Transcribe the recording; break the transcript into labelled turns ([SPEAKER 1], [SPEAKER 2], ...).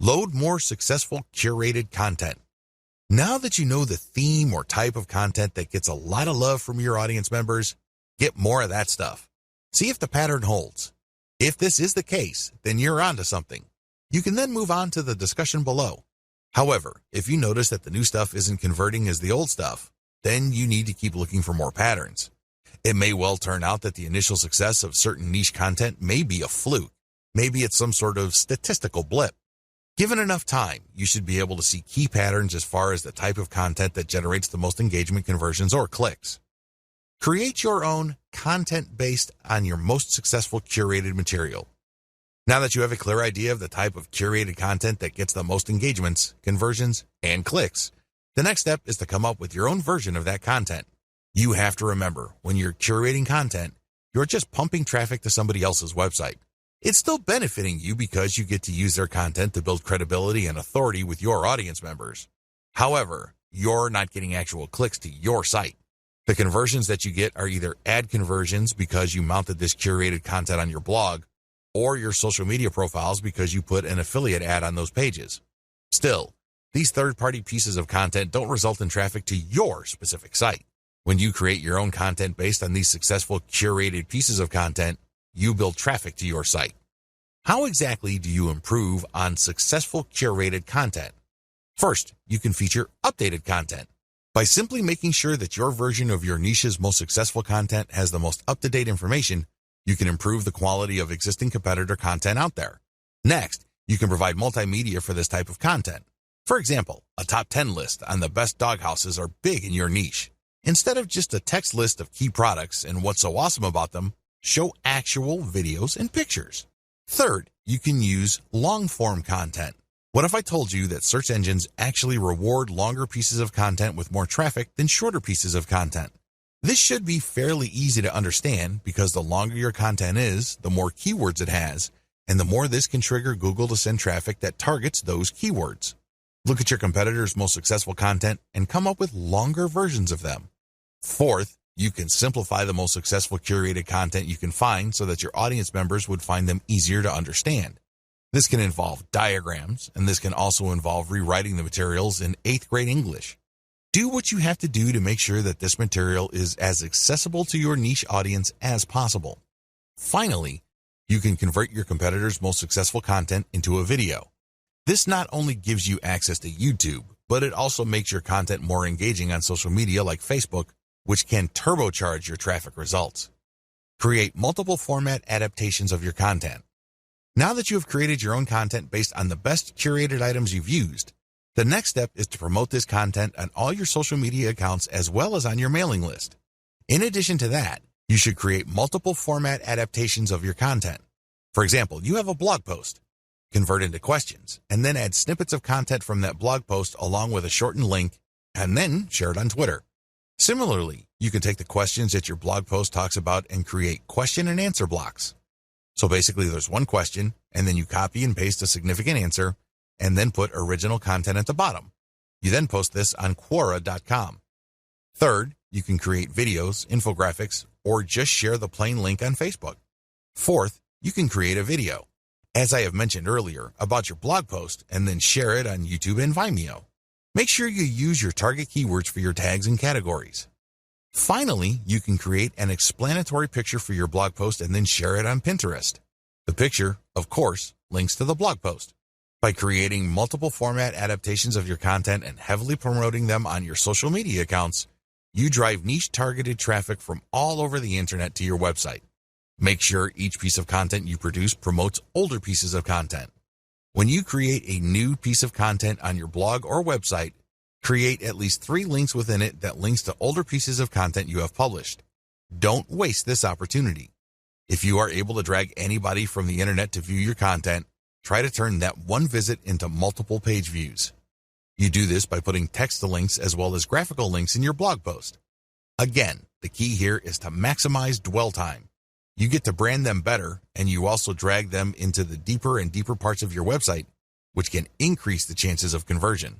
[SPEAKER 1] Load more successful curated content. Now that you know the theme or type of content that gets a lot of love from your audience members, get more of that stuff. See if the pattern holds. If this is the case, then you're onto something. You can then move on to the discussion below. However, if you notice that the new stuff isn't converting as the old stuff, then you need to keep looking for more patterns. It may well turn out that the initial success of certain niche content may be a fluke. Maybe it's some sort of statistical blip. Given enough time, you should be able to see key patterns as far as the type of content that generates the most engagement, conversions, or clicks. Create your own content based on your most successful curated material. Now that you have a clear idea of the type of curated content that gets the most engagements, conversions, and clicks, the next step is to come up with your own version of that content. You have to remember, when you're curating content, you're just pumping traffic to somebody else's website. It's still benefiting you because you get to use their content to build credibility and authority with your audience members. However, you're not getting actual clicks to your site. The conversions that you get are either ad conversions because you mounted this curated content on your blog, or your social media profiles because you put an affiliate ad on those pages. Still, these third-party pieces of content don't result in traffic to your specific site. When you create your own content based on these successful curated pieces of content, you build traffic to your site. How exactly do you improve on successful curated content? First, you can feature updated content. By simply making sure that your version of your niche's most successful content has the most up-to-date information, you can improve the quality of existing competitor content out there. Next, you can provide multimedia for this type of content. For example, a top 10 list on the best dog houses are big in your niche. Instead of just a text list of key products and what's so awesome about them, show actual videos and pictures. Third, you can use long-form content. What if I told you that search engines actually reward longer pieces of content with more traffic than shorter pieces of content? This should be fairly easy to understand because the longer your content is, the more keywords it has, and the more this can trigger Google to send traffic that targets those keywords. Look at your competitors' most successful content and come up with longer versions of them. Fourth, you can simplify the most successful curated content you can find so that your audience members would find them easier to understand. This can involve diagrams, and this can also involve rewriting the materials in 8th grade English. Do what you have to do to make sure that this material is as accessible to your niche audience as possible. Finally, you can convert your competitors' most successful content into a video. This not only gives you access to YouTube, but it also makes your content more engaging on social media like Facebook, which can turbocharge your traffic results. Create multiple format adaptations of your content. Now that you have created your own content based on the best curated items you've used, the next step is to promote this content on all your social media accounts as well as on your mailing list. In addition to that, you should create multiple format adaptations of your content. For example, you have a blog post. Convert into questions, and then add snippets of content from that blog post along with a shortened link, and then share it on Twitter. Similarly, you can take the questions that your blog post talks about and create question and answer blocks. So basically there's one question, and then you copy and paste a significant answer, and then put original content at the bottom. You then post this on Quora.com. Third, you can create videos, infographics, or just share the plain link on Facebook. Fourth, you can create a video, as I have mentioned earlier, about your blog post, and then share it on YouTube and Vimeo. Make sure you use your target keywords for your tags and categories. Finally, you can create an explanatory picture for your blog post and then share it on Pinterest. The picture, of course, links to the blog post. By creating multiple format adaptations of your content and heavily promoting them on your social media accounts, you drive niche-targeted traffic from all over the internet to your website. Make sure each piece of content you produce promotes older pieces of content. When you create a new piece of content on your blog or website, create at least 3 links within it that links to older pieces of content you have published. Don't waste this opportunity. If you are able to drag anybody from the internet to view your content, try to turn that one visit into multiple page views. You do this by putting text to links as well as graphical links in your blog post. Again, the key here is to maximize dwell time. You get to brand them better, and you also drag them into the deeper and deeper parts of your website, which can increase the chances of conversion.